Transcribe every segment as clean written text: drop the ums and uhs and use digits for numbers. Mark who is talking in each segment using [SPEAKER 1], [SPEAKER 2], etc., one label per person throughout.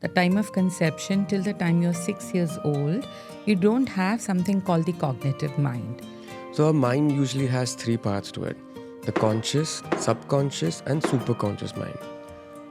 [SPEAKER 1] the time of conception till the time you're 6 years old, you don't have something called the cognitive mind.
[SPEAKER 2] So our mind usually has three parts to it: the conscious, subconscious, and superconscious mind.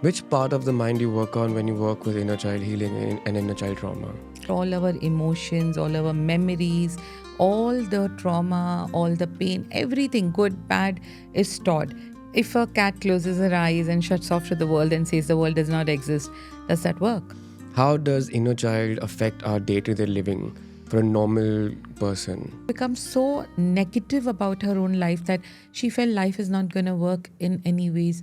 [SPEAKER 2] Which part of the mind you work on when you work with inner child healing and inner child trauma?
[SPEAKER 1] All our emotions, all our memories, all the trauma, all the pain, everything, good, bad, is stored. If a cat closes her eyes and shuts off to the world and says the world does not exist, does that work?
[SPEAKER 2] How does inner child affect our day-to-day living for a normal person?
[SPEAKER 1] Becomes so negative about her own life that she felt life is not going to work in any ways.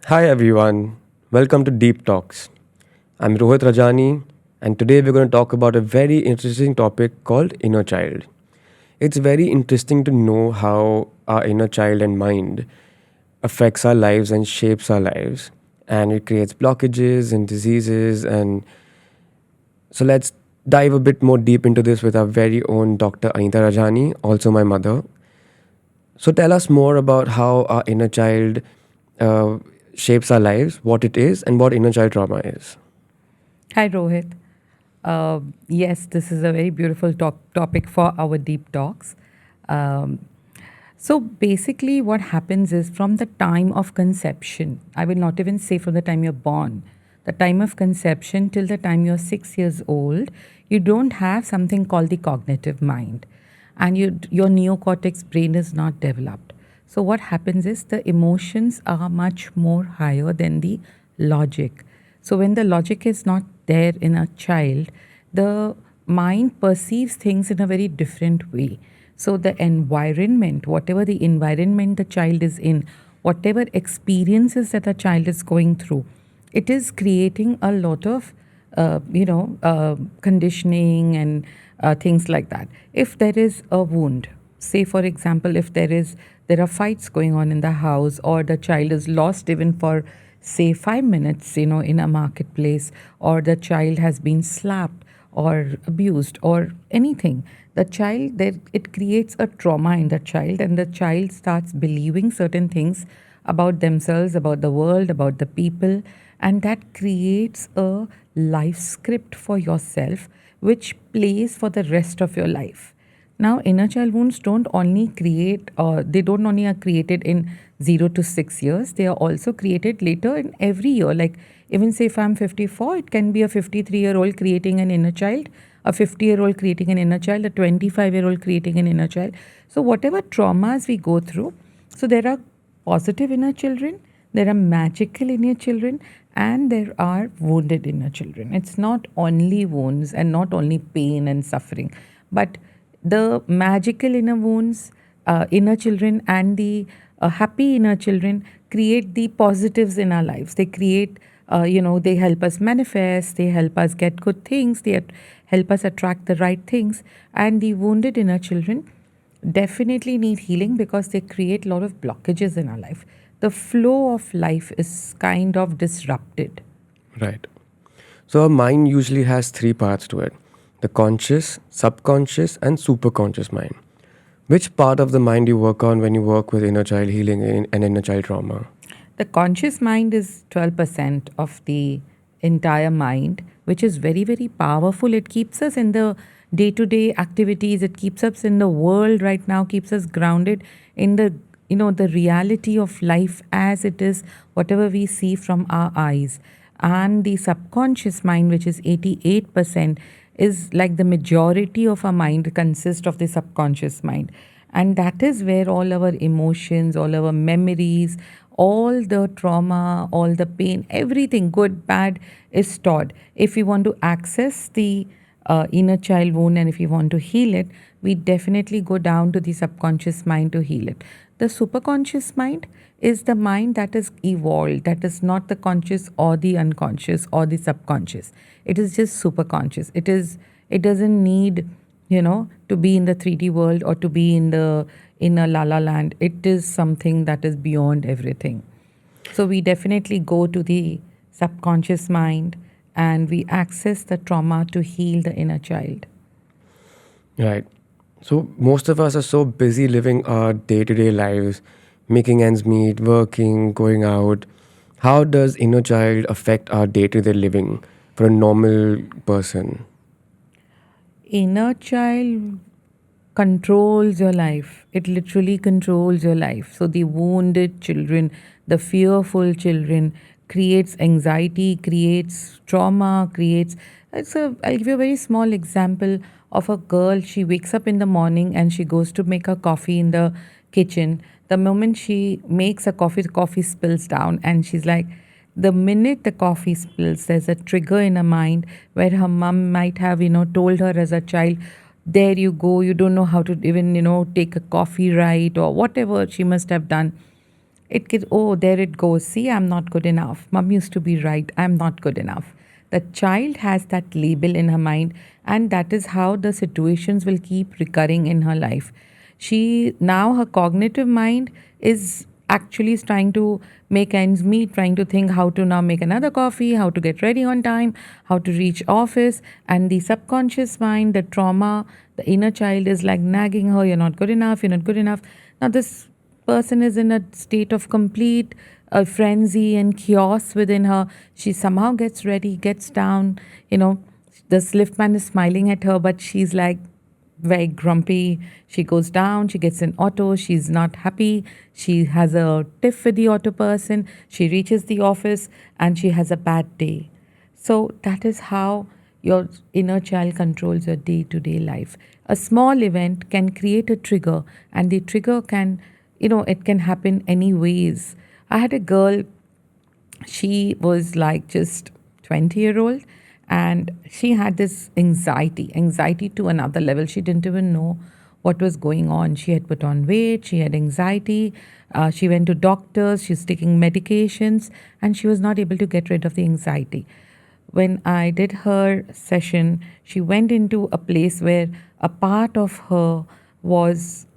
[SPEAKER 2] Hi everyone, welcome to Deep Talks. I'm Rohit Rajani, and today we're going to talk about a very interesting topic called inner child. It's very interesting to know how our inner child and mind affects our lives and shapes our lives, and it creates blockages and diseases. And so let's dive a bit more deep into this with our very own Dr. Anita Rajani, also my mother. So tell us more about how our inner child uh, shapes our lives, what it is, and what inner child trauma is.
[SPEAKER 1] Hi, Rohit. Yes, this is a very beautiful topic for our deep talks. Um, so basically, what happens is from the time of conception, I will not even say from the time you're born, the time of conception till the time you're 6 years old, you don't have something called the cognitive mind, and your neocortex brain is not developed. So what happens is the emotions are much more higher than the logic. So when the logic is not there in a child, the mind perceives things in a very different way. So the environment, whatever the environment the child is in, whatever experiences that the child is going through, it is creating a lot of conditioning and things like that. If there is a wound, say for example, if there are fights going on in the house, or the child is lost even for say 5 minutes, in a marketplace, or the child has been slapped or abused or anything, the child, there, it creates a trauma in the child, and the child starts believing certain things about themselves, about the world, about the people, and that creates a life script for yourself which plays for the rest of your life. Now, inner child wounds don't only create, they don't only are created in 0 to 6 years, they are also created later in every year. Like, even say if I'm 54, it can be a 53-year-old creating an inner child, a 50-year-old creating an inner child, a 25-year-old creating an inner child. So, whatever traumas we go through, so there are positive inner children, there are magical inner children, and there are wounded inner children. It's not only wounds and not only pain and suffering, but the magical inner wounds, inner children, and the happy inner children create the positives in our lives. They create, they help us manifest, they help us get good things, help us attract the right things. And the wounded inner children definitely need healing because they create a lot of blockages in our life. The flow of life is kind of disrupted.
[SPEAKER 2] Right. So our mind usually has three parts to it: the conscious, subconscious, and superconscious mind. Which part of the mind you work on when you work with inner child healing and inner child trauma?
[SPEAKER 1] The conscious mind is 12% of the entire mind, which is very, very powerful. It keeps us in the day to day activities, it keeps us in the world right now, keeps us grounded in the reality of life as it is, whatever we see from our eyes. And the subconscious mind, which is 88%, is like the majority of our mind consists of the subconscious mind. And that is where all our emotions, all our memories, all the trauma, all the pain, everything, good, bad, is stored. If we want to access the inner child wound, and if we want to heal it, we definitely go down to the subconscious mind to heal it. The superconscious mind is the mind that is evolved, that is not the conscious or the unconscious or the subconscious. It is just superconscious. It doesn't need, to be in the 3D world or to be in a la la land. It is something that is beyond everything. So we definitely go to the subconscious mind and we access the trauma to heal the inner child.
[SPEAKER 2] Right. So most of us are so busy living our day-to-day lives, making ends meet, working, going out. How does inner child affect our day-to-day living for a normal person?
[SPEAKER 1] Inner child controls your life. It literally controls your life. So the wounded children, the fearful children creates anxiety, creates trauma, creates I'll give you a very small example of a girl. She wakes up in the morning and she goes to make her coffee in the kitchen. The moment she makes a coffee, the coffee spills down and she's like, the minute the coffee spills, there's a trigger in her mind where her mom might have, told her as a child, there you go, you don't know how to even, take a coffee right or whatever she must have done. It gets, oh, there it goes. See, I'm not good enough. Mom used to be right. I'm not good enough. The child has that label in her mind, and that is how the situations will keep recurring in her life. Now her cognitive mind is actually trying to make ends meet, trying to think how to now make another coffee, how to get ready on time, how to reach office. And the subconscious mind, the trauma, the inner child is like nagging her, you're not good enough, you're not good enough. Now, this person is in a state of complete frenzy and chaos within her. She somehow gets ready, gets down, you know, the liftman is smiling at her, but she's like very grumpy. She goes down, she gets an auto, she's not happy. She has a tiff with the auto person. She reaches the office and she has a bad day. So that is how your inner child controls your day to day life. A small event can create a trigger, and the trigger can, it can happen any ways. I had a girl, she was like just 20-year old, and she had this anxiety to another level. She didn't even know what was going on. She had put on weight, she had anxiety, she went to doctors, she's taking medications, and she was not able to get rid of the anxiety. When I did her session, she went into a place where a part of her was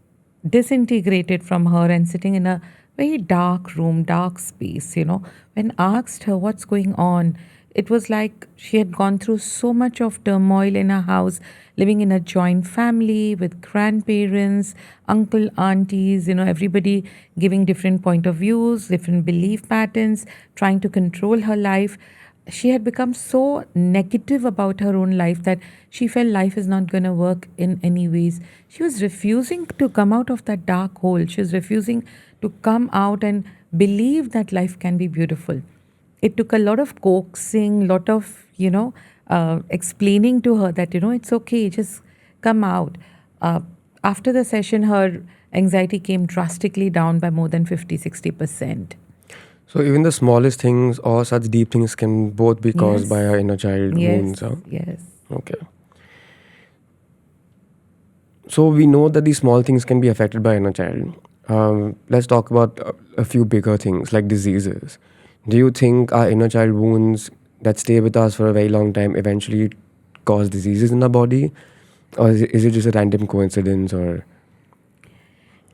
[SPEAKER 1] disintegrated from her and sitting in a very dark room, dark space. When I asked her what's going on, it was like she had gone through so much of turmoil in her house, living in a joint family with grandparents, uncle, aunties, everybody giving different point of views, different belief patterns, trying to control her life. She had become so negative about her own life that she felt life is not going to work in any ways. She was refusing to come out of that dark hole. She was refusing to come out and believe that life can be beautiful. It took a lot of coaxing, lot of, explaining to her that, it's okay, just come out. Uh, After the session, her anxiety came drastically down by more than 50-60%.
[SPEAKER 2] So even the smallest things or such deep things can both be caused by
[SPEAKER 1] Yes,
[SPEAKER 2] our inner child
[SPEAKER 1] yes,
[SPEAKER 2] wounds. Huh?
[SPEAKER 1] yes.
[SPEAKER 2] Okay. So we know that these small things can be affected by inner child. Let's talk about a few bigger things like diseases. Do you think our inner child wounds that stay with us for a very long time eventually cause diseases in our body, or is it just a random coincidence? Or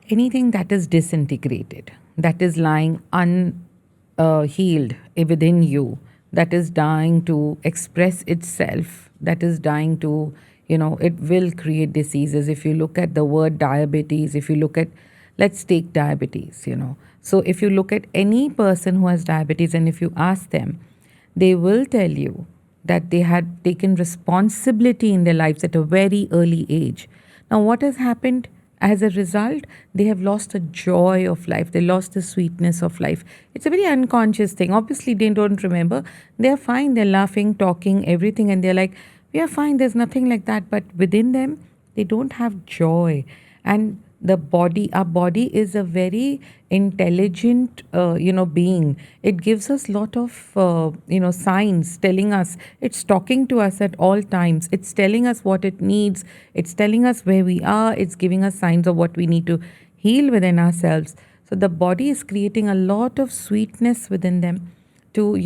[SPEAKER 1] Anything that is disintegrated, that is lying unhealed within you, that is dying to express itself, that is dying to, it will create diseases. If you look at the word diabetes, if you look at, let's take diabetes, So if you look at any person who has diabetes and if you ask them, they will tell you that they had taken responsibility in their lives at a very early age. Now, what has happened as a result? They have lost the joy of life, they lost the sweetness of life. It's a very unconscious thing. Obviously, they don't remember. They're fine, they're laughing, talking, everything, and they're like, we are fine, there's nothing like that. But within them, they don't have joy. And the body, our body is a very intelligent being. It gives us lot of signs telling us, it's talking to us at all times, it's telling us what it needs, it's telling us where we are, it's giving us signs of what we need to heal within ourselves. So the body is creating a lot of sweetness within them to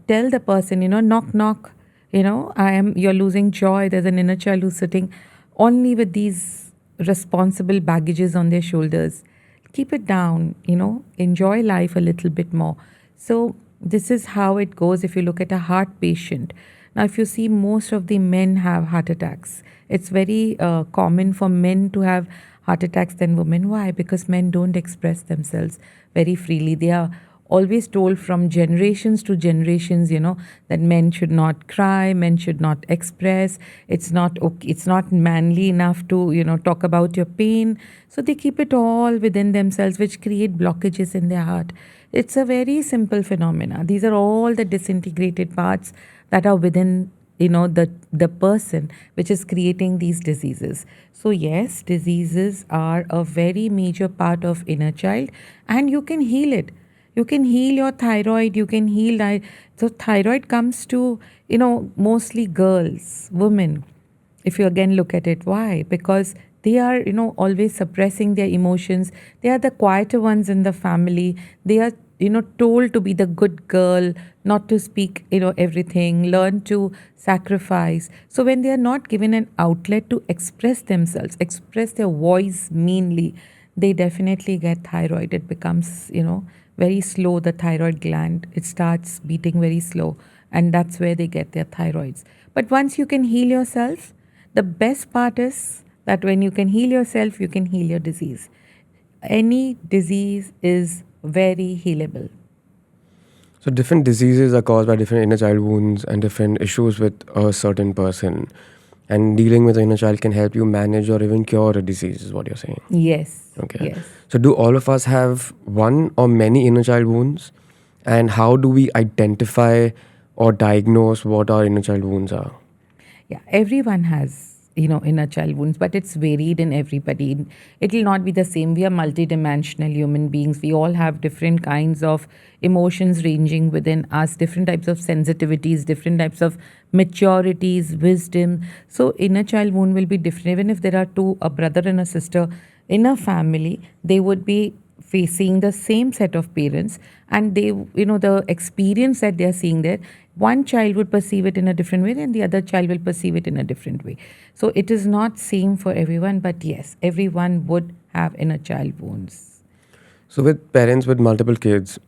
[SPEAKER 1] tell the person, knock knock, you're losing joy. There's an inner child who's sitting only with these responsible baggages on their shoulders. Keep it down, enjoy life a little bit more. So this is how it goes. If you look at a heart patient, Now, if you see, most of the men have heart attacks. It's very common for men to have heart attacks than women. Why? Because men don't express themselves very freely. They are always told from generations to generations, that men should not cry, men should not express. It's not okay, it's not manly enough to, talk about your pain. So they keep it all within themselves, which create blockages in their heart. It's a very simple phenomena. These are all the disintegrated parts that are within, the person, which is creating these diseases. So yes, diseases are a very major part of inner child, and you can heal it. You can heal your thyroid, you can heal so thyroid comes to, mostly girls, women. If you again look at it, why? Because they are, always suppressing their emotions. They are the quieter ones in the family. They are, told to be the good girl, not to speak, everything, learn to sacrifice. So when they are not given an outlet to express themselves, express their voice meanly, they definitely get thyroid. It becomes, very slow, the thyroid gland. It starts beating very slow, and that's where they get their thyroids. But once you can heal yourself, the best part is that when you can heal yourself, you can heal your disease. Any disease is very healable.
[SPEAKER 2] So different diseases are caused by different inner child wounds and different issues with a certain person. And dealing with the inner child can help you manage or even cure a disease, is what you're saying.
[SPEAKER 1] Yes,
[SPEAKER 2] Okay.
[SPEAKER 1] yes.
[SPEAKER 2] So do all of us have one or many inner child wounds? And how do we identify or diagnose what our inner child wounds are?
[SPEAKER 1] Yeah, everyone has, inner child wounds, but it's varied in everybody. It will not be the same. We are multidimensional human beings. We all have different kinds of emotions ranging within us, different types of sensitivities, different types of maturities, wisdom. So inner child wound will be different. Even if there are two, a brother and a sister in a family, they would be facing the same set of parents, and they, the experience that they are seeing there, one child would perceive it in a different way and the other child will perceive it in a different way. So it is not same for everyone, but yes, everyone would have inner child wounds.
[SPEAKER 2] So with parents with multiple kids,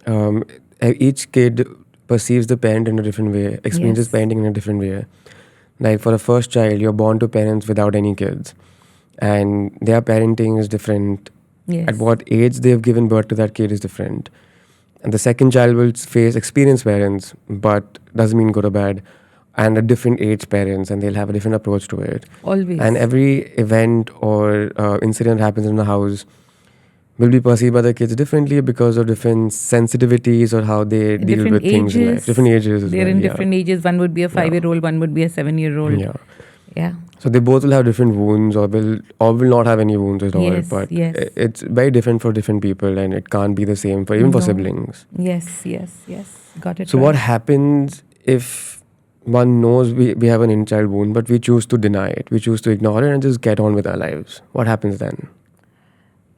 [SPEAKER 2] um, each kid perceives the parent in a different way, experiences
[SPEAKER 1] Yes,
[SPEAKER 2] parenting in a different way. Like for the first child, you're born to parents without any kids, and their parenting is different. At
[SPEAKER 1] yes,
[SPEAKER 2] what age they've given birth to that kid is different. And the second child will face experienced parents, but doesn't mean good or bad, and a different age parents, and they'll have a different approach to it. And
[SPEAKER 1] always.
[SPEAKER 2] every event or incident happens in the house will be perceived by the kids differently because of different sensitivities or how they
[SPEAKER 1] In
[SPEAKER 2] deal
[SPEAKER 1] different
[SPEAKER 2] with things in life. Different
[SPEAKER 1] ages,
[SPEAKER 2] ages as
[SPEAKER 1] they're
[SPEAKER 2] well.
[SPEAKER 1] in
[SPEAKER 2] Yeah,
[SPEAKER 1] different ages. One would be a
[SPEAKER 2] yeah,
[SPEAKER 1] 5-year-old, one would be a 7-year-old.
[SPEAKER 2] yeah.
[SPEAKER 1] Yeah.
[SPEAKER 2] So they both will have different wounds, or will not have any wounds at all.
[SPEAKER 1] Yes,
[SPEAKER 2] But
[SPEAKER 1] yes.
[SPEAKER 2] it's very different for different people, and it can't be the same for even for
[SPEAKER 1] No.
[SPEAKER 2] siblings.
[SPEAKER 1] Yes, yes, yes. Got it
[SPEAKER 2] So what
[SPEAKER 1] right.
[SPEAKER 2] happens if one knows we have an inner child wound, but we choose to deny it, we choose to ignore it, and just get on with our lives? What happens then?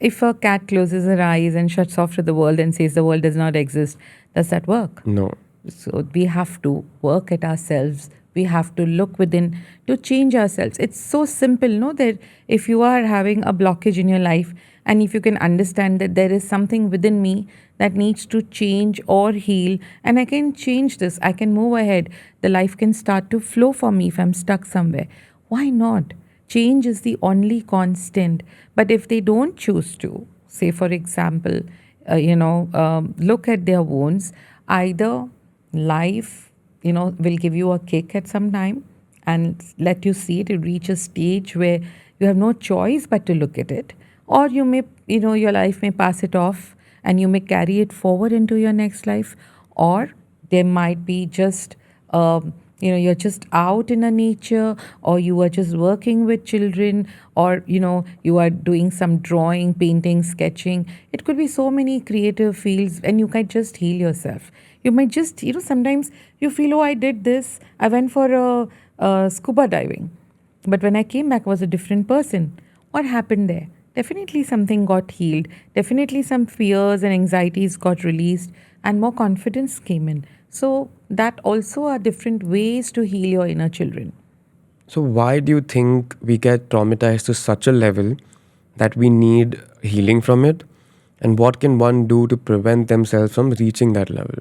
[SPEAKER 1] If a cat closes her eyes and shuts off to the world and says the world does not exist, does that work?
[SPEAKER 2] No.
[SPEAKER 1] So we have to work at ourselves. We have to look within to change ourselves. It's so simple, no? That if you are having a blockage in your life, and if you can understand that there is something within me that needs to change or heal, and I can change this, I can move ahead, the life can start to flow for me if I'm stuck somewhere. Why not? Change is the only constant. But if they don't choose to, say, for example, look at their wounds, either life, will give you a kick at some time and let you see it. You reach a stage where you have no choice but to look at it. Or you may, your life may pass it off and you may carry it forward into your next life. Or there might be just, you're just out in a nature, or you are just working with children, or you are doing some drawing, painting, sketching. It could be so many creative fields, and you can just heal yourself. You might just, sometimes you feel, oh, I did this, I went for a scuba diving, but when I came back I was a different person. What happened there? Definitely something got healed. Definitely some fears and anxieties got released and more confidence came in. So that also are different ways to heal your inner children.
[SPEAKER 2] So why do you think we get traumatized to such a level that we need healing from it? And what can one do to prevent themselves from reaching that level?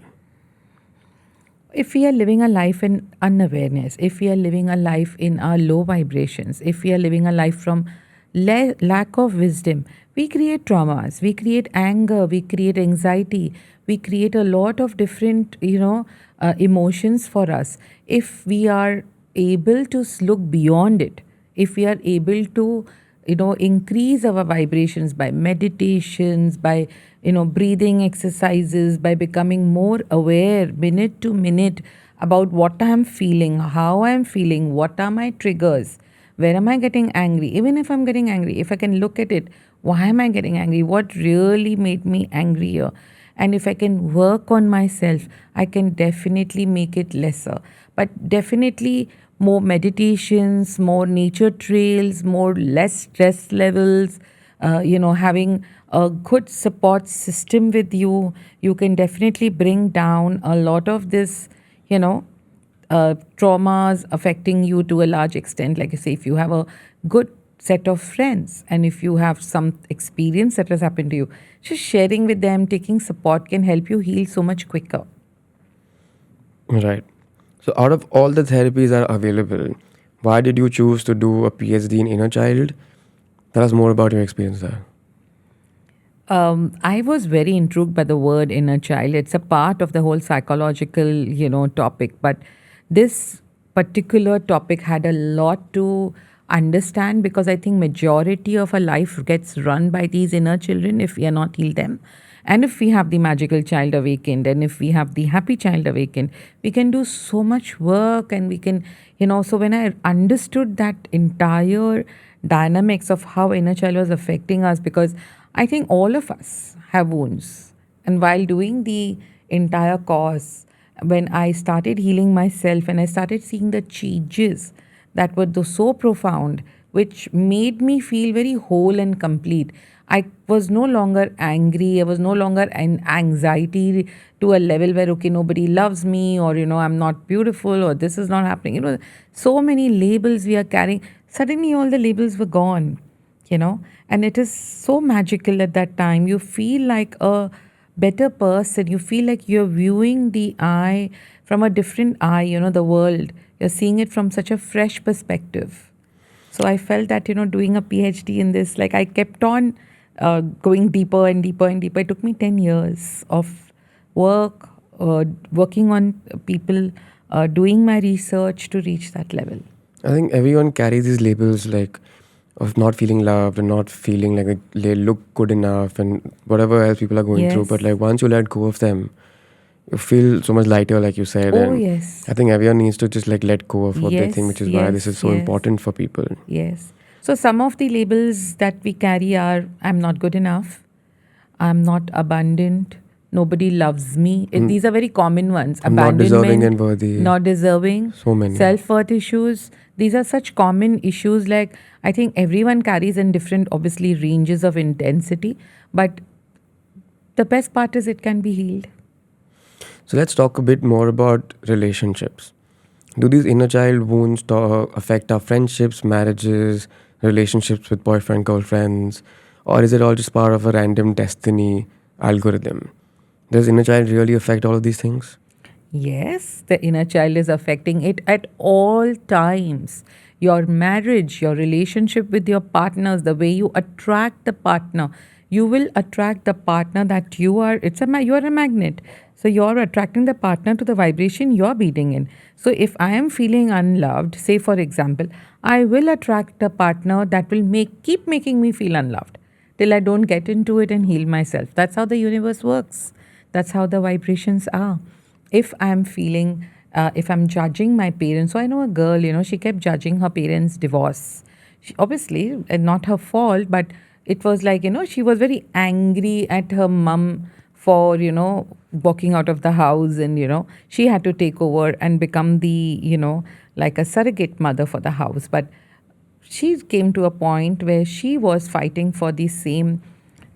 [SPEAKER 1] if we are living a life in unawareness, if we are living a life in our low vibrations, if we are living a life from lack of wisdom, we create traumas, we create anger, we create anxiety, we create a lot of different, emotions for us. If we are able to look beyond it, if we are able to increase our vibrations by meditations, by breathing exercises, by becoming more aware minute to minute about what I'm feeling, how I'm feeling, what are my triggers, where am I getting angry. Even if I'm getting angry, if I can look at it, why am I getting angry, what really made me angry here, and if I can work on myself, I can definitely make it lesser. But definitely more meditations, more nature trails, more less stress levels, having a good support system with you, you can definitely bring down a lot of this, you know, traumas affecting you to a large extent. Like I say, if you have a good set of friends and if you have some experience that has happened to you, just sharing with them, taking support can help you heal so much quicker.
[SPEAKER 2] Right. So, out of all the therapies that are available, why did you choose to do a PhD in inner child? Tell us more about your experience there.
[SPEAKER 1] I was very intrigued by the word inner child. It's a part of the whole psychological, topic. But this particular topic had a lot to understand because I think majority of our life gets run by these inner children if we are not healed them. And if we have the magical child awakened and if we have the happy child awakened, we can do so much work and we can, so when I understood that entire dynamics of how inner child was affecting us, because I think all of us have wounds. And while doing the entire course, when I started healing myself and I started seeing the changes that were so profound, which made me feel very whole and complete. I was no longer angry. I was no longer in anxiety to a level where, okay, nobody loves me or, I'm not beautiful or this is not happening. So many labels we are carrying. Suddenly all the labels were gone, and it is so magical at that time. You feel like a better person. You feel like you're viewing the eye from a different eye, the world. You're seeing it from such a fresh perspective. So I felt that, doing a PhD in this, like I kept on going deeper and deeper and deeper. It took me 10 years of work, working on people, doing my research to reach that level.
[SPEAKER 2] I think everyone carries these labels like of not feeling loved and not feeling like they look good enough and whatever else people are going through. But
[SPEAKER 1] Yes.
[SPEAKER 2] like once you let go of them, you feel so much lighter, like you said.
[SPEAKER 1] Oh,
[SPEAKER 2] And
[SPEAKER 1] yes.
[SPEAKER 2] I think everyone needs to just like let go of what they think,
[SPEAKER 1] Yes,
[SPEAKER 2] which is why this is
[SPEAKER 1] yes,
[SPEAKER 2] so
[SPEAKER 1] yes,
[SPEAKER 2] important for people.
[SPEAKER 1] yes. So some of the labels that we carry are I'm not good enough, I'm not abundant, nobody loves me. These are very common ones.
[SPEAKER 2] I'm not deserving
[SPEAKER 1] Abandonment,
[SPEAKER 2] and worthy.
[SPEAKER 1] not deserving,
[SPEAKER 2] So many.
[SPEAKER 1] self worth issues. These are such common issues. Like I think everyone carries in different, obviously, ranges of intensity. But the best part is it can be healed.
[SPEAKER 2] So let's talk a bit more about relationships. Do these inner child wounds affect our friendships, marriages, relationships with boyfriend, girlfriends, or is it all just part of a random destiny algorithm? Does inner child really affect all of these things?
[SPEAKER 1] Yes, the inner child is affecting it at all times. Your marriage, your relationship with your partners, the way you attract the partner, you will attract the partner that you are. You are a magnet, so you're attracting the partner to the vibration you're beating in. So if I am feeling unloved, say for example, I will attract a partner that will keep making me feel unloved till I don't get into it and heal myself. That's how the universe works. That's how the vibrations are. If I'm feeling, if I'm judging my parents, so I know a girl, she kept judging her parents' divorce. Obviously, not her fault, but it was like, she was very angry at her mum for, walking out of the house and, she had to take over and become the, like a surrogate mother for the house. But she came to a point where she was fighting for the same,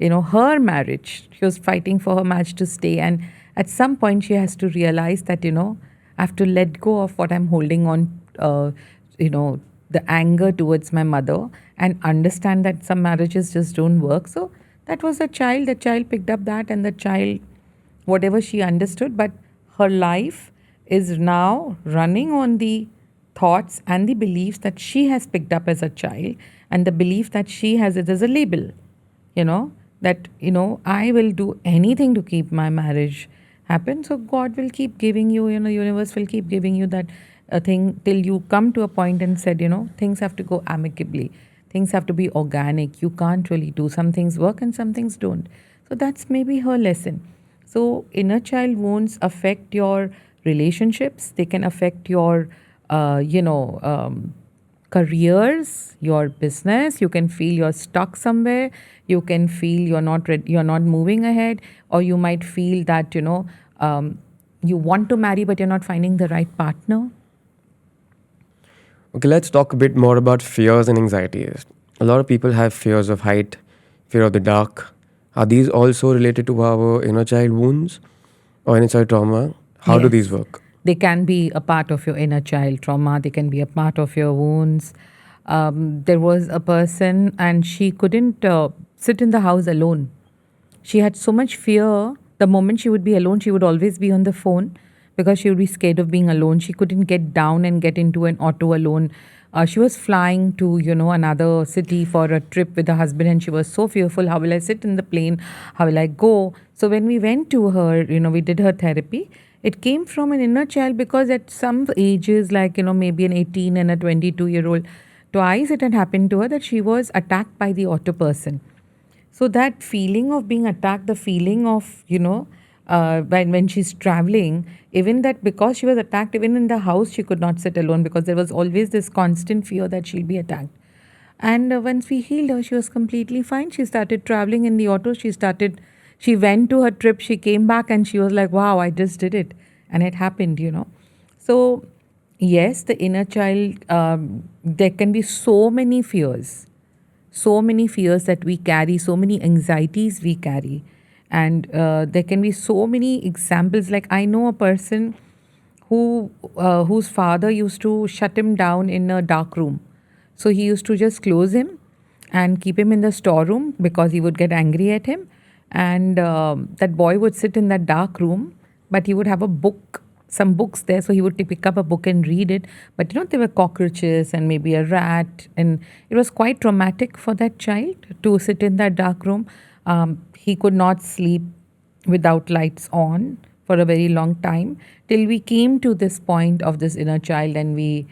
[SPEAKER 1] her marriage. She was fighting for her marriage to stay. And at some point, she has to realize that, I have to let go of what I'm holding on, the anger towards my mother and understand that some marriages just don't work. So that was a child. The child picked up that and the child, whatever she understood, but her life is now running on the thoughts and the beliefs that she has picked up as a child, and the belief that she has it as a label, you know, that, I will do anything to keep my marriage happen. So God will keep giving you, universe will keep giving you that thing till you come to a point and said, things have to go amicably. Things have to be organic. You can't really do, some things work and some things don't. So that's maybe her lesson. So inner child wounds affect your relationships. They can affect your, careers, your business. You can feel you're stuck somewhere. You can feel you're not moving ahead, or you might feel that you want to marry but you're not finding the right partner.
[SPEAKER 2] Okay, let's talk a bit more about fears and anxieties. A lot of people have fears of height, fear of the dark. Are these also related to our inner child wounds or inner child trauma? How do these
[SPEAKER 1] Yes.
[SPEAKER 2] work?
[SPEAKER 1] They can be a part of your inner child trauma, they can be a part of your wounds. There was a person and she couldn't sit in the house alone. She had so much fear. The moment she would be alone, she would always be on the phone because she would be scared of being alone. She couldn't get down and get into an auto alone. She was flying to, another city for a trip with her husband, and she was so fearful. How will I sit in the plane? How will I go? So when we went to her, we did her therapy. It came from an inner child because at some ages, like, maybe an 18 and a 22-year-old, twice it had happened to her that she was attacked by the auto person. So that feeling of being attacked, the feeling of, when she's traveling, even that because she was attacked, even in the house, she could not sit alone because there was always this constant fear that she'll be attacked. And once we healed her, she was completely fine. She started traveling in the auto. She went to her trip. She came back and she was like, wow, I just did it. And it happened. So, yes, the inner child, there can be so many fears that we carry, so many anxieties we carry. And there can be so many examples. Like, I know a person whose father used to shut him down in a dark room. So he used to just close him and keep him in the storeroom because he would get angry at him. And that boy would sit in that dark room, but he would have some books there. So he would pick up a book and read it. But there were cockroaches and maybe a rat. And it was quite traumatic for that child to sit in that dark room. He could not sleep without lights on for a very long time till we came to this point of this inner child, and we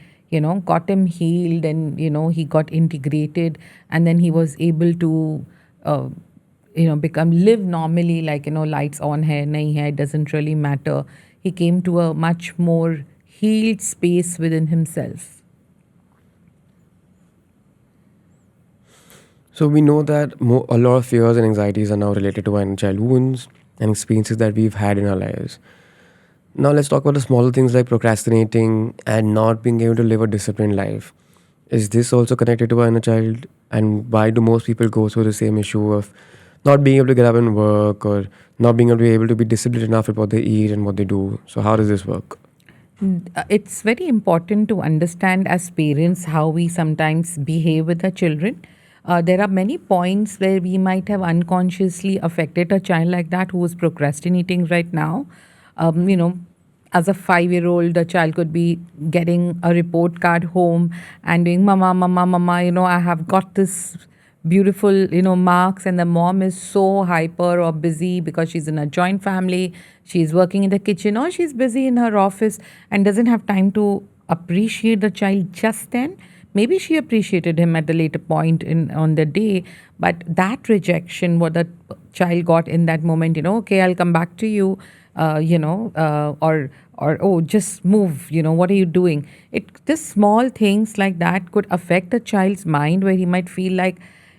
[SPEAKER 1] got him healed, and he got integrated, and then he was able to uh, become live normally, like lights on hai nahi hai, it doesn't really matter. He came to a much more healed space within himself.
[SPEAKER 2] So we know that a lot of fears and anxieties are now related to our inner child wounds and experiences that we've had in our lives. Now let's talk about the smaller things like procrastinating and not being able to live a disciplined life. Is this also connected to our inner child? And why do most people go through the same issue of not being able to get up and work, or not being able to be disciplined enough with what they eat and what they do? So how does this work?
[SPEAKER 1] It's very important to understand as parents how we sometimes behave with our children. There are many points where we might have unconsciously affected a child like that who is procrastinating right now. Um, you know, as a 5-year-old, the child could be getting a report card home and doing, Mama, Mama, Mama, I have got this beautiful, marks, and the mom is so hyper or busy because she's in a joint family, she's working in the kitchen, or she's busy in her office and doesn't have time to appreciate the child just then. Maybe she appreciated him at a later point in on the day, but that rejection, what the child got in that moment, okay, I'll come back to you, or oh, just move, what are you doing? This small things like that could affect a child's mind, where he might feel like,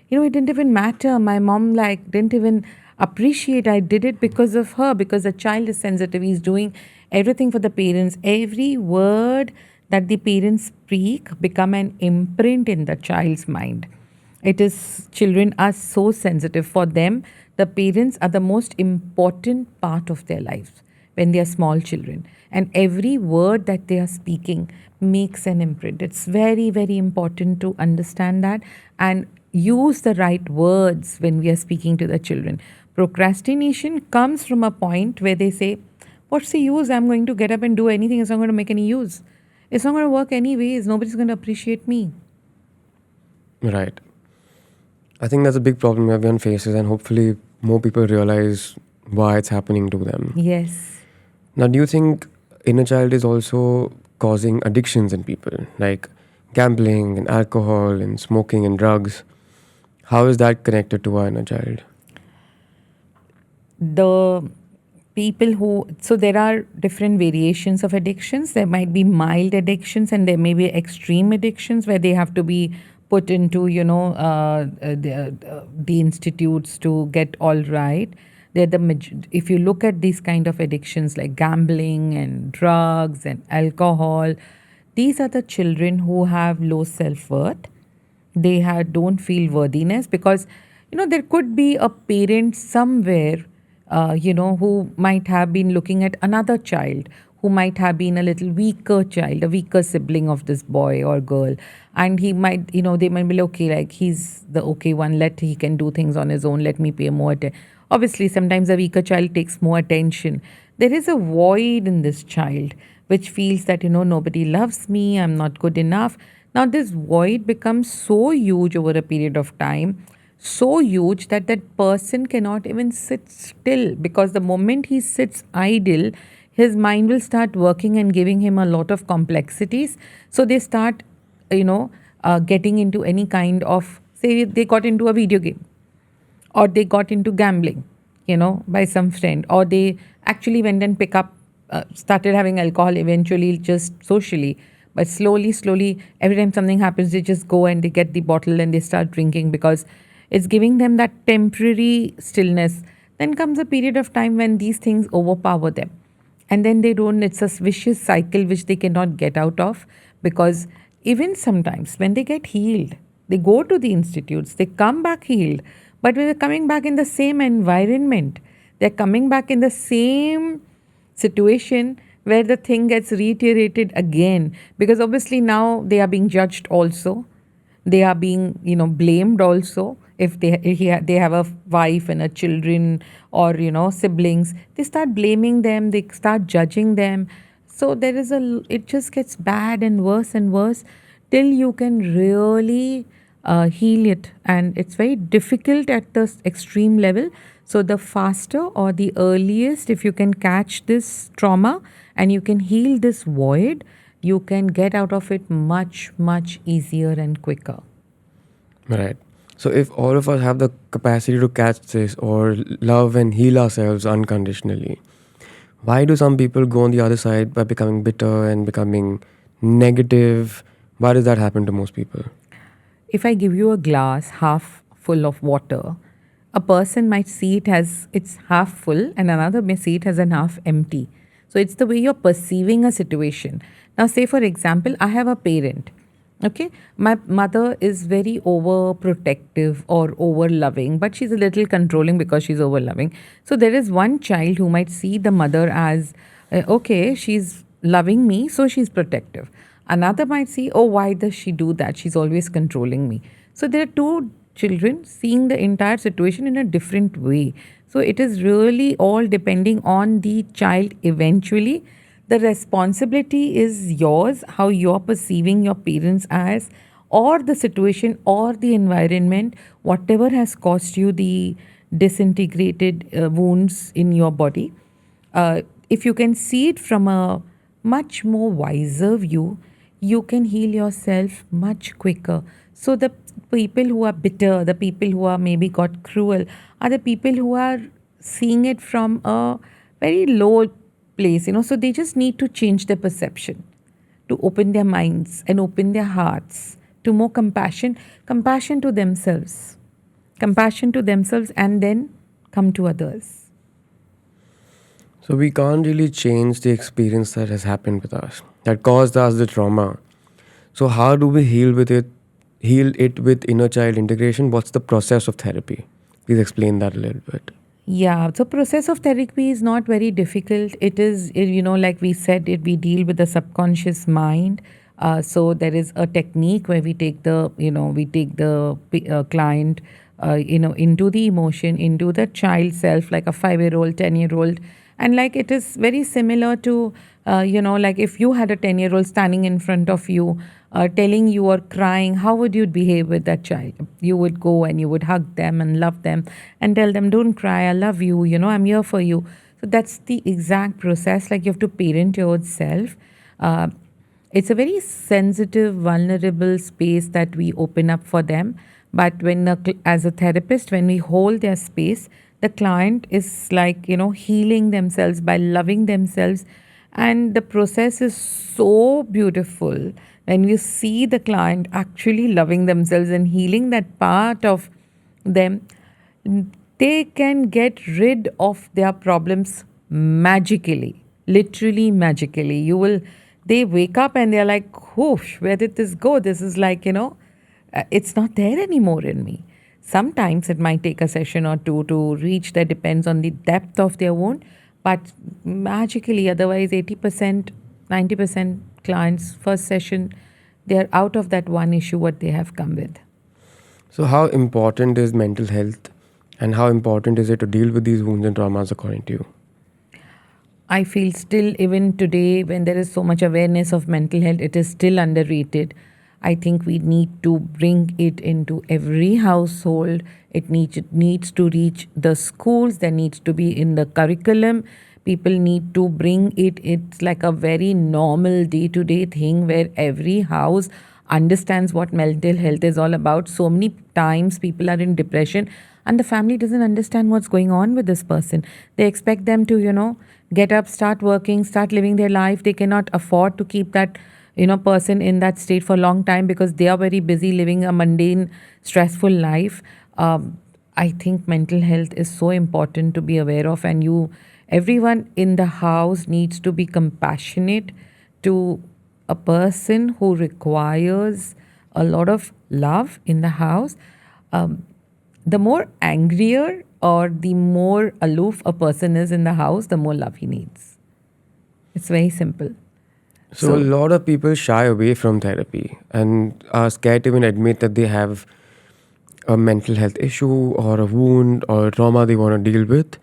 [SPEAKER 1] it didn't even matter. My mom like didn't even appreciate I did it because of her, because the child is sensitive. He's doing everything for the parents. Every word that the parents speak become an imprint in the child's mind. It is children are so sensitive. For them, the parents are the most important part of their lives when they are small children. And every word that they are speaking makes an imprint. It's very, very important to understand that and use the right words when we are speaking to the children. Procrastination comes from a point where they say, What's the use? I'm going to get up and do anything. It's not going to make any use. It's not going to work anyways. Nobody's going to appreciate me.
[SPEAKER 2] Right. I think that's a big problem everyone faces, and hopefully more people realize why it's happening to them.
[SPEAKER 1] Yes.
[SPEAKER 2] Now, do you think inner child is also causing addictions in people, like gambling and alcohol and smoking and drugs? How is that connected to our inner child?
[SPEAKER 1] The people who, so there are different variations of addictions. There might be mild addictions and there may be extreme addictions where they have to be put into, the institutes to get all right. They're if you look at these kind of addictions like gambling and drugs and alcohol, these are the children who have low self-worth. They don't feel worthiness because there could be a parent somewhere who might have been looking at another child who might have been a little weaker child, a weaker sibling of this boy or girl, and he might, they might be like, okay, like he's the okay one, he can do things on his own, let me pay more attention. Obviously sometimes a weaker child takes more attention. There is a void in this child which feels that nobody loves me, I'm not good enough. Now, this void becomes so huge over a period of time, so huge that that person cannot even sit still, because the moment he sits idle, his mind will start working and giving him a lot of complexities. So they start, getting into any kind of, say, they got into a video game or they got into gambling, by some friend, or they actually went and started having alcohol eventually just socially. But slowly, slowly, every time something happens, they just go and they get the bottle and they start drinking because it's giving them that temporary stillness. Then comes a period of time when these things overpower them. And then they don't, it's a vicious cycle which they cannot get out of, because even sometimes when they get healed, they go to the institutes, they come back healed, but when they're coming back in the same environment, they're coming back in the same situation where the thing gets reiterated again, because obviously now they are being judged also, they are being blamed also. If they have a wife and a children, or siblings, they start blaming them, they start judging them. So it just gets bad and worse till you can really heal it, and it's very difficult at the extreme level. So the faster or the earliest, if you can catch this trauma and you can heal this void, you can get out of it much, much easier and quicker.
[SPEAKER 2] Right. So, if all of us have the capacity to catch this or love and heal ourselves unconditionally, why do some people go on the other side by becoming bitter and becoming negative? Why does that happen to most people?
[SPEAKER 1] If I give you a glass half full of water, a person might see it as it's half full and another may see it as an half empty. So it's the way you're perceiving a situation. Now, say for example, I have a parent. Okay, my mother is very overprotective or over loving, but she's a little controlling because she's over loving. So there is one child who might see the mother as okay, she's loving me, so she's protective. Another might see, oh, why does she do that? She's always controlling me. So there are two children seeing the entire situation in a different way. So it is really all depending on the child eventually. The responsibility is yours, how you're perceiving your parents as, or the situation, or the environment, whatever has caused you the disintegrated wounds in your body. If you can see it from a much more wiser view, you can heal yourself much quicker. So the people who are bitter, the people who are maybe got cruel, are the people who are seeing it from a very low place. So they just need to change their perception, to open their minds and open their hearts to more compassion to themselves, and then come to others.
[SPEAKER 2] So, we can't really change the experience that has happened with us, that caused us the trauma. So, how do we heal it with inner child integration? What's the process of therapy? Please explain that a little bit.
[SPEAKER 1] Yeah, so process of therapy is not very difficult. It is, like we said, we deal with the subconscious mind. So there is a technique where we take the client, into the emotion, into the child self, like a 5-year-old, 10-year-old, And like it is very similar to, like if you had a 10-year-old standing in front of you, telling you or crying, how would you behave with that child? You would go and you would hug them and love them and tell them, don't cry, I love you, I'm here for you. So that's the exact process. Like you have to parent yourself. Uh, it's a very sensitive, vulnerable space that we open up for them. But as a therapist, when we hold their space, the client is like, healing themselves by loving themselves. And the process is so beautiful when you see the client actually loving themselves and healing that part of them. They can get rid of their problems magically, literally magically. They wake up and they're like, whoosh, where did this go? This is like, it's not there anymore in me. Sometimes it might take a session or two to reach that, depends on the depth of their wound, but magically, otherwise, 80%, 90% clients, first session, they're out of that one issue what they have come with.
[SPEAKER 2] So, how important is mental health and how important is it to deal with these wounds and traumas according to you?
[SPEAKER 1] I feel still, even today, when there is so much awareness of mental health, it is still underrated. I think we need to bring it into every household. It needs to reach the schools. There needs to be in the curriculum. People need to bring it. It's like a very normal day to day thing where every house understands what mental health is all about. So many times people are in depression and the family doesn't understand what's going on with this person. They expect them to, get up, start working, start living their life. They cannot afford to keep that, person in that state for a long time because they are very busy living a mundane, stressful life. I think mental health is so important to be aware of, and everyone in the house needs to be compassionate to a person who requires a lot of love in the house. The more angrier or the more aloof a person is in the house, the more love he needs. It's very simple.
[SPEAKER 2] So, a
[SPEAKER 1] So,
[SPEAKER 2] lot of people shy away from therapy and are scared to even admit that they have a mental health issue or a wound or a trauma they want to deal with.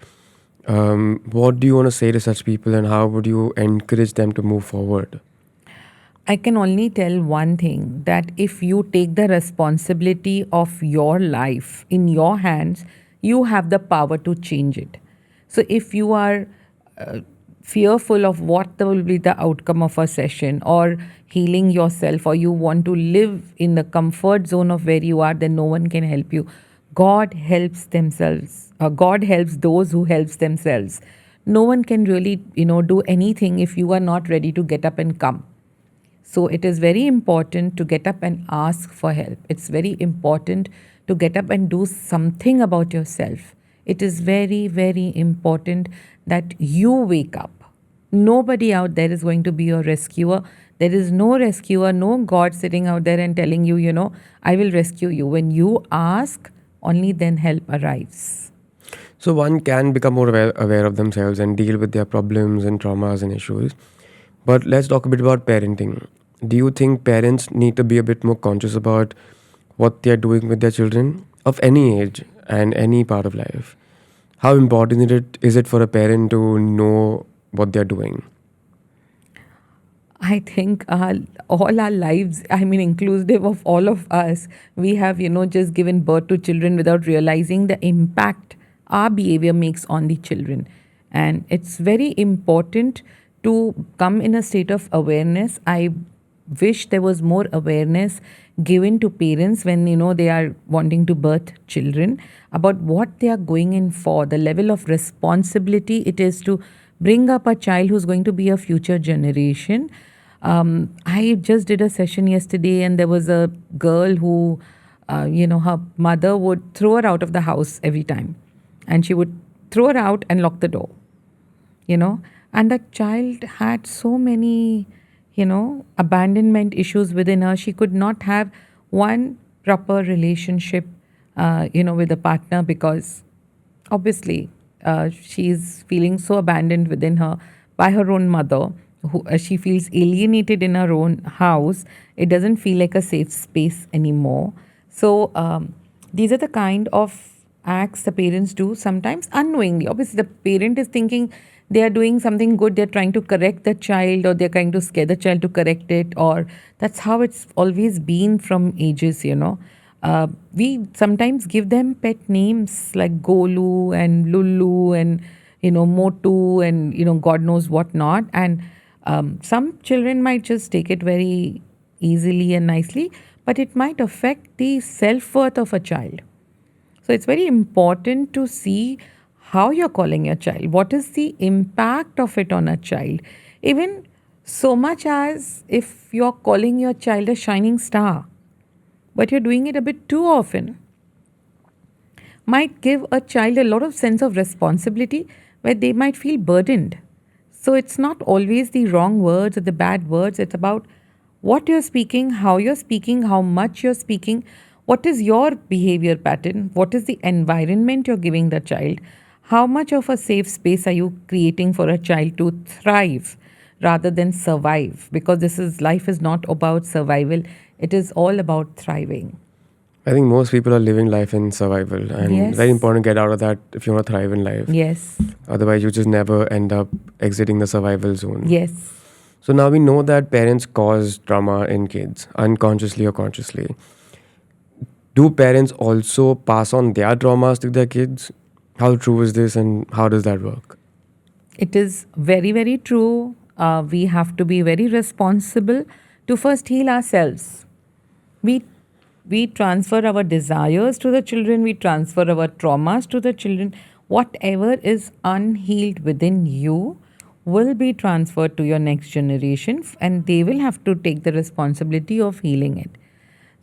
[SPEAKER 2] What do you want to say to such people and how would you encourage them to move forward?
[SPEAKER 1] I can only tell one thing, that if you take the responsibility of your life in your hands, you have the power to change it. So if you are uh, fearful of what will be the outcome of a session or healing yourself, or you want to live in the comfort zone of where you are, then no one can help you. God helps themselves. God helps those who helps themselves. No one can really, do anything if you are not ready to get up and come. So it is very important to get up and ask for help. It's very important to get up and do something about yourself. It is very, very important that you wake up. Nobody out there is going to be your rescuer. There is no rescuer, no God sitting out there and telling you, I will rescue you. When you ask, only then help arrives.
[SPEAKER 2] So, one can become more aware of themselves and deal with their problems and traumas and issues. But let's talk a bit about parenting. Do you think parents need to be a bit more conscious about what they're doing with their children of any age and any part of life? How important is it for a parent to know what they're doing?
[SPEAKER 1] I think all our lives, I mean, inclusive of all of us, we have, just given birth to children without realizing the impact our behavior makes on the children. And it's very important to come in a state of awareness. I wish there was more awareness given to parents when, they are wanting to birth children about what they are going in for, the level of responsibility it is to bring up a child who's going to be a future generation. I just did a session yesterday, and there was a girl who, her mother would throw her out of the house every time, and she would throw her out and lock the door, you know. And that child had so many, abandonment issues within her. She could not have one proper relationship, with a partner because obviously she's feeling so abandoned within her by her own mother. She feels alienated in her own house. It doesn't feel like a safe space anymore. So these are the kind of acts the parents do, sometimes unknowingly. Obviously the parent is thinking they are doing something good, they're trying to correct the child, or they're trying to scare the child to correct it, or that's how it's always been from ages. We sometimes give them pet names like Golu and Lulu and Motu and God knows what not. And some children might just take it very easily and nicely, but it might affect the self worth of a child. So it's very important to see how you're calling your child. What is the impact of it on a child? Even so much as if you're calling your child a shining star, but you're doing it a bit too often, might give a child a lot of sense of responsibility where they might feel burdened. So it's not always the wrong words or the bad words. It's about what you're speaking, how much you're speaking, what is your behavior pattern, what is the environment you're giving the child, how much of a safe space are you creating for a child to thrive rather than survive? Because this is life is not about survival, it is all about thriving.
[SPEAKER 2] I think most people are living life in survival, and very
[SPEAKER 1] Yes.
[SPEAKER 2] important to get out of that if you want to thrive in life.
[SPEAKER 1] Yes.
[SPEAKER 2] Otherwise, you just never end up exiting the survival zone.
[SPEAKER 1] Yes.
[SPEAKER 2] So now we know that parents cause trauma in kids, unconsciously or consciously. Do parents also pass on their traumas to their kids? How true is this, and how does that work?
[SPEAKER 1] It is very, very true. We have to be very responsible to first heal ourselves. We we transfer our desires to the children, we transfer our traumas to the children. Whatever is unhealed within you will be transferred to your next generation, and they will have to take the responsibility of healing it.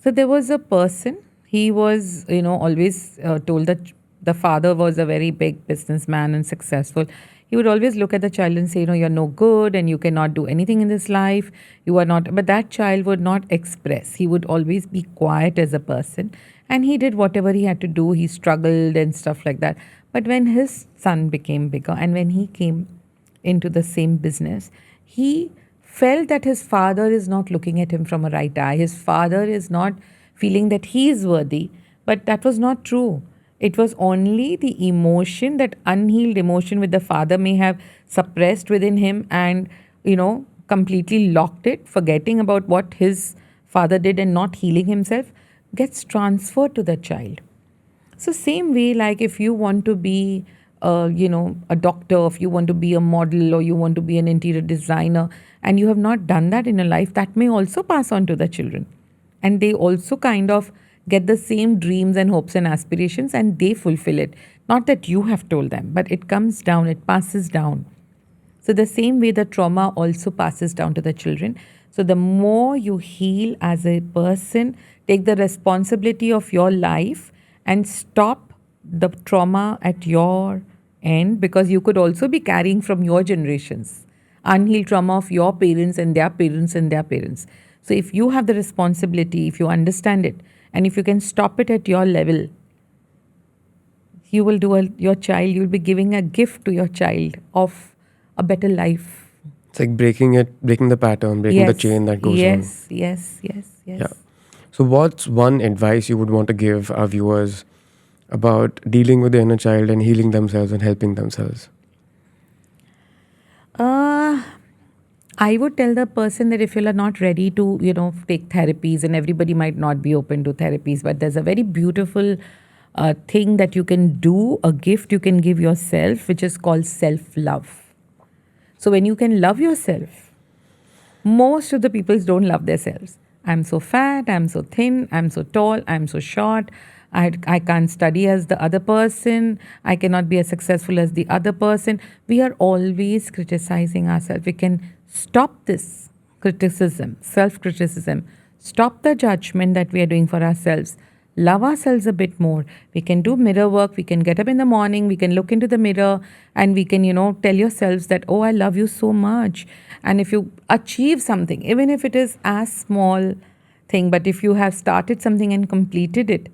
[SPEAKER 1] So there was a person, he was, always told that the father was a very big businessman and successful. He would always look at the child and say, you're no good and you cannot do anything in this life. You are not, but that child would not express. He would always be quiet as a person. And he did whatever he had to do. He struggled and stuff like that. But when his son became bigger and when he came into the same business, he felt that his father is not looking at him from a right eye. His father is not feeling that he is worthy. But that was not true. It was only the emotion, that unhealed emotion which the father may have suppressed within him and, completely locked it, forgetting about what his father did and not healing himself, gets transferred to the child. So same way, like if you want to be, a doctor, if you want to be a model, or you want to be an interior designer, and you have not done that in your life, that may also pass on to the children, and they also kind of get the same dreams and hopes and aspirations, and they fulfill it. Not that you have told them, but it comes down, it passes down. So, the same way the trauma also passes down to the children. So, the more you heal as a person, take the responsibility of your life and stop the trauma at your end, because you could also be carrying from your generations unhealed trauma of your parents and their parents and their parents. So, if you have the responsibility, if you understand it, and if you can stop it at your level, you will do your child, you'll be giving a gift to your child of a better life.
[SPEAKER 2] It's like breaking the pattern, breaking the
[SPEAKER 1] Yes,
[SPEAKER 2] chain that goes on.
[SPEAKER 1] yes, yes, yes,
[SPEAKER 2] Yeah.
[SPEAKER 1] yes.
[SPEAKER 2] So, what's one advice you would want to give our viewers about dealing with the inner child and healing themselves and helping themselves?
[SPEAKER 1] Uh, I would tell the person that if you are not ready to, take therapies, and everybody might not be open to therapies, but there's a very beautiful thing that you can do, a gift you can give yourself, which is called self love. So when you can love yourself, most of the people don't love themselves. I'm so fat, I'm so thin, I'm so tall, I'm so short. I can't study as the other person. I cannot be as successful as the other person. We are always criticizing ourselves. We can stop this criticism, self criticism, stop the judgment that we are doing for ourselves. Love ourselves a bit more. We can do mirror work. We can get up in the morning. We can look into the mirror and we can, tell yourselves that, oh, I love you so much. And if you achieve something, even if it is as small thing, but if you have started something and completed it,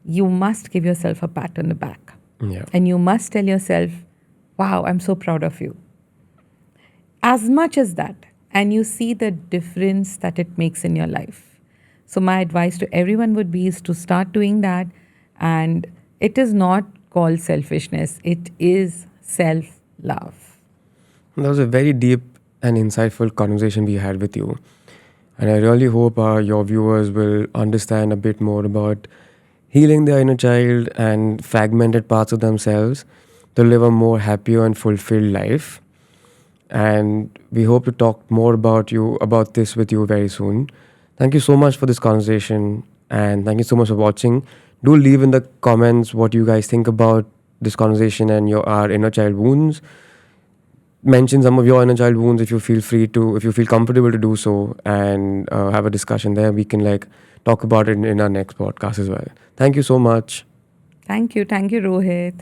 [SPEAKER 1] you must give yourself a pat on the back.
[SPEAKER 2] Yeah.
[SPEAKER 1] And you must tell yourself, wow, I'm so proud of you. As much as that, and you see the difference that it makes in your life. So my advice to everyone would be is to start doing that. And it is not called selfishness, it is self-love.
[SPEAKER 2] That was a very deep and insightful conversation we had with you. And I really hope your viewers will understand a bit more about healing their inner child and fragmented parts of themselves to live a more happier and fulfilled life. And we hope to talk more about this with you very soon. Thank you so much for this conversation, and thank you so much for watching. Do leave in the comments what you guys think about this conversation and your our inner child wounds. Mention some of your inner child wounds if you feel free to, if you feel comfortable to do so, and have a discussion there. We can like talk about it in our next podcast as well. Thank you so much.
[SPEAKER 1] Thank you. Thank you, Rohit.